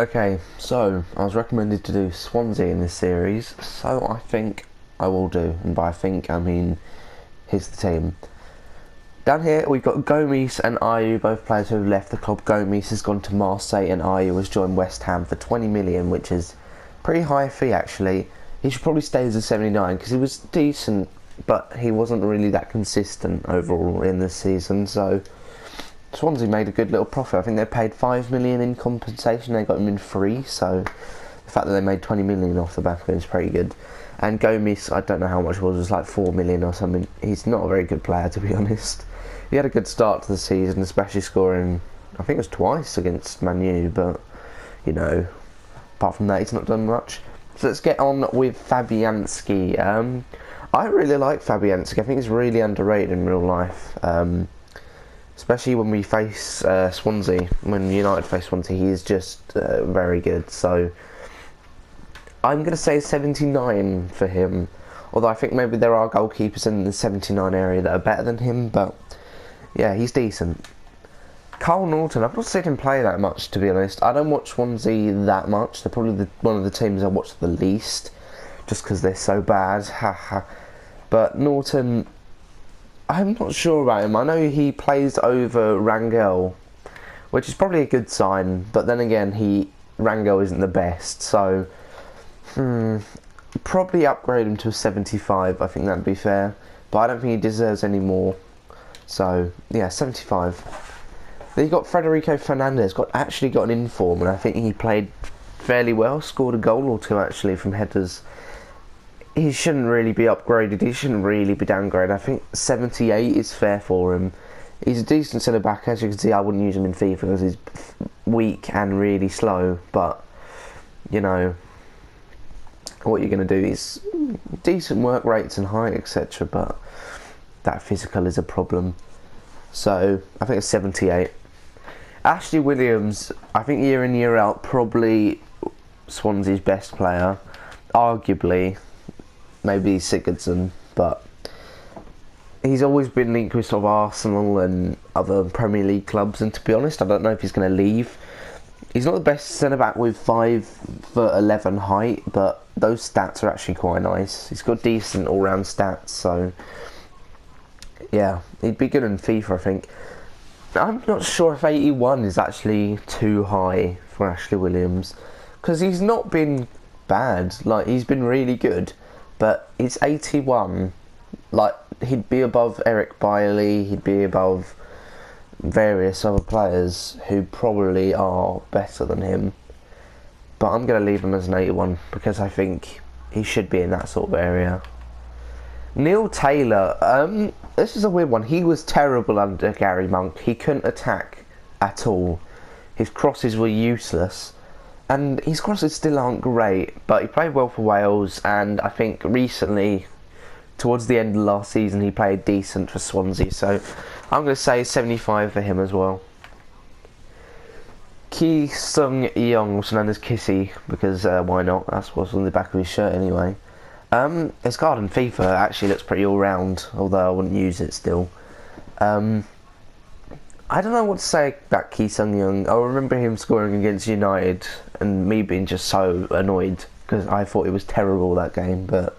Okay, so I was recommended to do Swansea in this series, so I think I will do. And by I think, I mean, here's the team. Down here, we've got Gomes and Ayew, both players who have left the club. Gomes has gone to Marseille and Ayew has joined West Ham for 20 million, which is pretty high fee actually. He should probably stay as a 79 because he was decent, but he wasn't really that consistent overall in this season, so Swansea made a good little profit. I think they paid 5 million in compensation. They got him in free, so the fact that they made 20 million off the back of it is pretty good. And Gomes, I don't know how much it was like 4 million or something. He's not a very good player, to be honest. He had a good start to the season, especially scoring, I think it was twice against Man U, but you know, apart from that, he's not done much. So let's get on with Fabianski. I really like Fabianski. I think he's really underrated in real life. Especially when we face Swansea, when United face Swansea, he is just very good. So I'm going to say 79 for him. Although I think maybe there are goalkeepers in the 79 area that are better than him, but yeah, he's decent. Carl Norton, I've not seen him play that much, to be honest. I don't watch Swansea that much. They're probably one of the teams I watch the least, just because they're so bad. But Norton, I'm not sure about him. I know he plays over Rangel, which is probably a good sign. But then again, Rangel isn't the best, so probably upgrade him to a 75. I think that'd be fair. But I don't think he deserves any more. So yeah, 75. Then you got Federico Fernandez. Actually got an inform, and I think he played fairly well. Scored a goal or two actually from headers. He shouldn't really be upgraded. He shouldn't really be downgraded. I think 78 is fair for him. He's a decent centre back. As you can see, I wouldn't use him in FIFA because he's weak and really slow. But you know, what you're going to do is decent work rates and height, etc. But that physical is a problem. So I think it's 78. Ashley Williams, I think year in year out, probably Swansea's best player. Arguably, maybe Sigurdsson, but he's always been linked with sort of Arsenal and other Premier League clubs, and to be honest, I don't know if he's going to leave. He's not the best centre-back with 5'11" height, but those stats are actually quite nice. He's got decent all-round stats, so yeah, he'd be good in FIFA, I think. I'm not sure if 81 is actually too high for Ashley Williams, because he's not been bad. Like, he's been really good, but it's 81. Like, he'd be above Eric Bailly, he'd be above various other players who probably are better than him. But I'm going to leave him as an 81 because I think he should be in that sort of area. Neil Taylor, this is a weird one. He was terrible under Gary Monk. He couldn't attack at all. His crosses were useless. And his crosses still aren't great, but he played well for Wales, and I think recently, towards the end of last season, he played decent for Swansea, so I'm going to say 75 for him as well. Ki Sung Young, also known as Kissy, because why not? That's what's on the back of his shirt anyway. His card in FIFA actually looks pretty all-round, although I wouldn't use it still. I don't know what to say about Ki Sung Young. I remember him scoring against United and me being just so annoyed because I thought it was terrible that game, but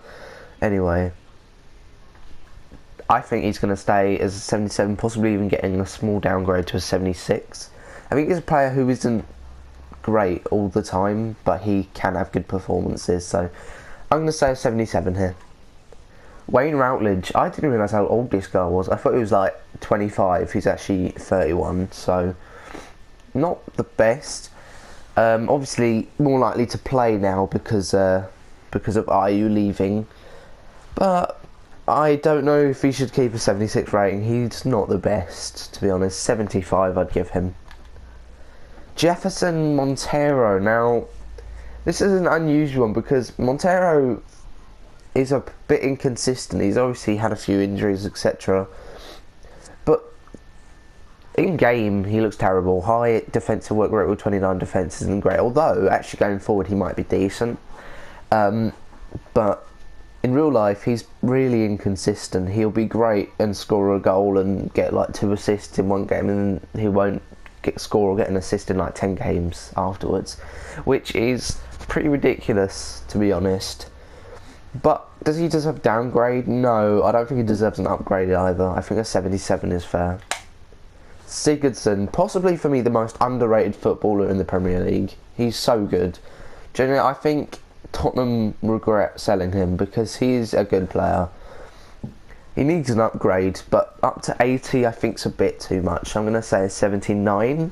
anyway. I think he's going to stay as a 77, possibly even getting a small downgrade to a 76. I think he's a player who isn't great all the time, but he can have good performances, so I'm going to say a 77 here. Wayne Routledge, I didn't realise how old this guy was. I thought he was like 25. He's actually 31, so not the best. Obviously, more likely to play now because of Ayew leaving. But I don't know if he should keep a 76 rating. He's not the best, to be honest. 75 I'd give him. Jefferson Montero. Now, this is an unusual one because Montero is a bit inconsistent. He's obviously had a few injuries, etc. But in game, he looks terrible. High defensive work rate with 29 defence isn't great. Although, actually going forward, he might be decent. But in real life, he's really inconsistent. He'll be great and score a goal and get like 2 assists in one game, and then he won't score or get an assist in like 10 games afterwards, which is pretty ridiculous, to be honest. But does he deserve downgrade? No, I don't think he deserves an upgrade either. I think a 77 is fair. Sigurdsson, possibly for me the most underrated footballer in the Premier League. He's so good. Generally, I think Tottenham regret selling him because he is a good player. He needs an upgrade, but up to 80 I think is a bit too much. I'm going to say a 79.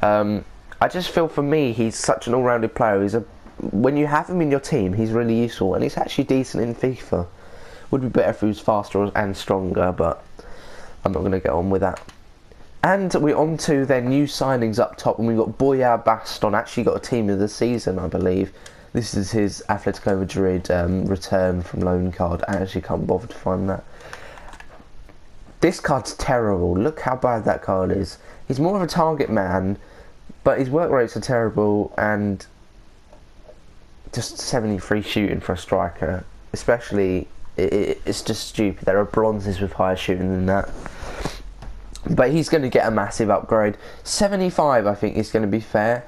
I just feel for me he's such an all-rounded player. When you have him in your team, he's really useful, and he's actually decent in FIFA. Would be better if he was faster and stronger, but I'm not going to get on with that. And we're on to their new signings up top, and we've got Boya Baston, actually got a team of the season, I believe. This is his Atletico Madrid return from loan card. I actually can't bother to find that. This card's terrible. Look how bad that card is. He's more of a target man, but his work rates are terrible, and just 73 shooting for a striker. Especially, it's just stupid. There are bronzes with higher shooting than that. But he's going to get a massive upgrade. 75 I think is going to be fair.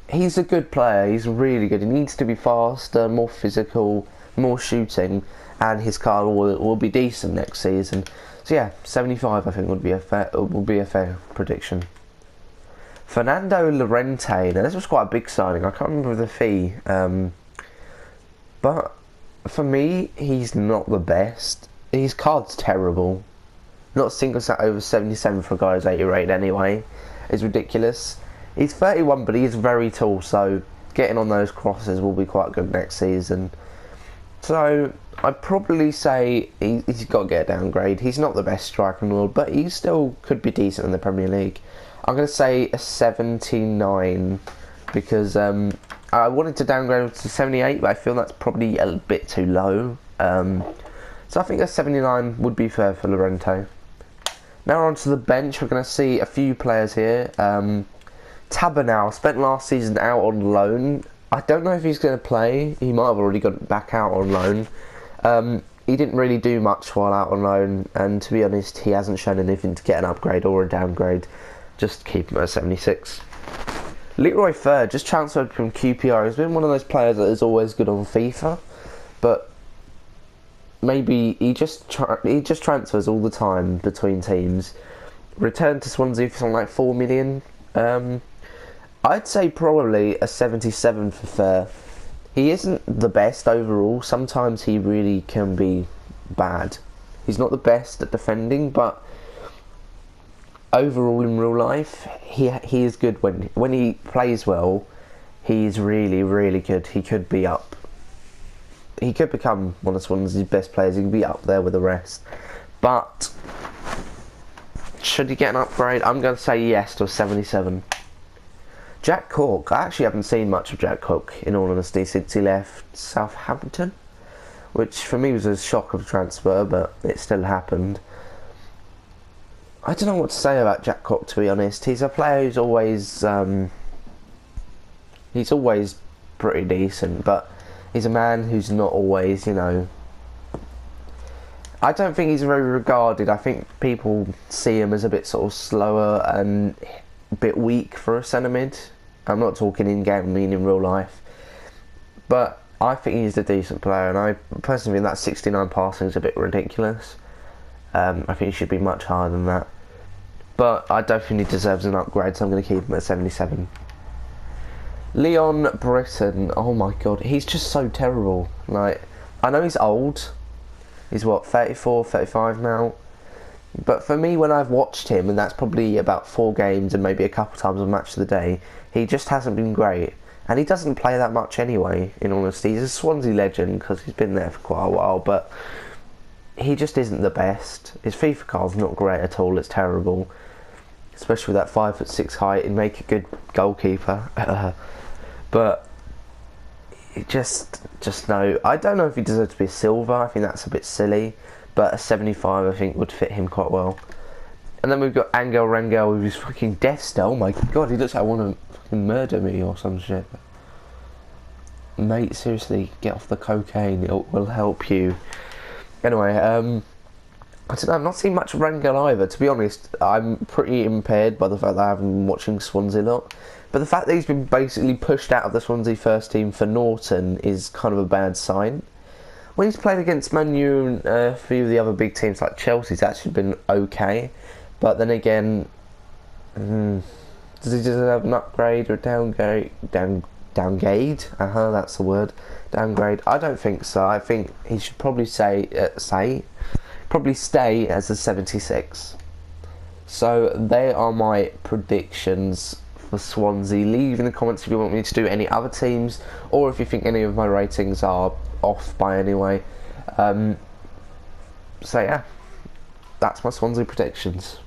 He's a good player. He's really good. He needs to be faster, more physical, more shooting, and his card will be decent next season. So yeah, 75 I think would be a fair prediction. Fernando Llorente. Now this was quite a big signing. I can't remember the fee, but for me he's not the best. His card's terrible. Not a single set over 77 for a guy who's 80 rated anyway. It's ridiculous. He's 31, but he is very tall, so getting on those crosses will be quite good next season. So I'd probably say he's got to get a downgrade. He's not the best striker in the world, but he still could be decent in the Premier League. I'm going to say a 79 because I wanted to downgrade him to 78, but I feel that's probably a bit too low. So I think a 79 would be fair for Llorente. Now we're on to the bench. We're going to see a few players here. Tabernow spent last season out on loan. I don't know if he's going to play. He might have already got back out on loan. He didn't really do much while out on loan, and to be honest, he hasn't shown anything to get an upgrade or a downgrade. Just keep him at 76. Leroy Fer just transferred from QPR. He's been one of those players that is always good on FIFA, but maybe he just transfers all the time between teams. Returned to Swansea for something like 4 million. I'd say probably a 77 for Fer. He isn't the best overall. Sometimes he really can be bad. He's not the best at defending, but overall in real life, he is good when he plays well. He's really, really good. He could be up. He could become one of Swansea's best players. He could be up there with the rest. But should he get an upgrade? I'm going to say yes to a 77. Jack Cork. I actually haven't seen much of Jack Cork, in all honesty, since he left Southampton, which for me was a shock of a transfer, but it still happened. I don't know what to say about Jack Cork, to be honest. He's a player who's always pretty decent, but he's a man who's not always, you know. I don't think he's very regarded. I think people see him as a bit sort of slower and a bit weak for a centre mid. I'm not talking in game, I mean in real life. But I think he's a decent player, and I personally think that 69 passing is a bit ridiculous. I think he should be much higher than that. But I don't think he deserves an upgrade, so I'm going to keep him at 77. Leon Britton, oh my god, he's just so terrible. Like, I know he's old. He's what, 34, 35 now? But for me, when I've watched him, and that's probably about 4 games and maybe a couple times on Match of the Day, he just hasn't been great. And he doesn't play that much anyway, in honesty. He's a Swansea legend because he's been there for quite a while, but he just isn't the best. His FIFA card's not great at all, it's terrible. Especially with that 5'6" height, he'd make a good goalkeeper. But it just no. I don't know if he deserves to be a silver. I think that's a bit silly. But a 75 I think would fit him quite well. And then we've got Angel Rangel with his fucking death stare. Oh my god, he looks like I want to fucking murder me or some shit. Mate, seriously, get off the cocaine. It will help you. Anyway, I don't know, I've not seen much of Rangel either. To be honest, I'm pretty impaired by the fact that I haven't been watching Swansea a lot. But the fact that he's been basically pushed out of the Swansea first team for Norton is kind of a bad sign. When he's played against Man U and a few of the other big teams like Chelsea, he's actually been okay. But then again, does he just have an upgrade or a downgrade? Downgrade? That's the word. Downgrade. I don't think so. I think he should probably stay as a 76. So they are my predictions for Swansea. Leave in the comments if you want me to do any other teams, or if you think any of my ratings are off by any way. So yeah, that's my Swansea predictions.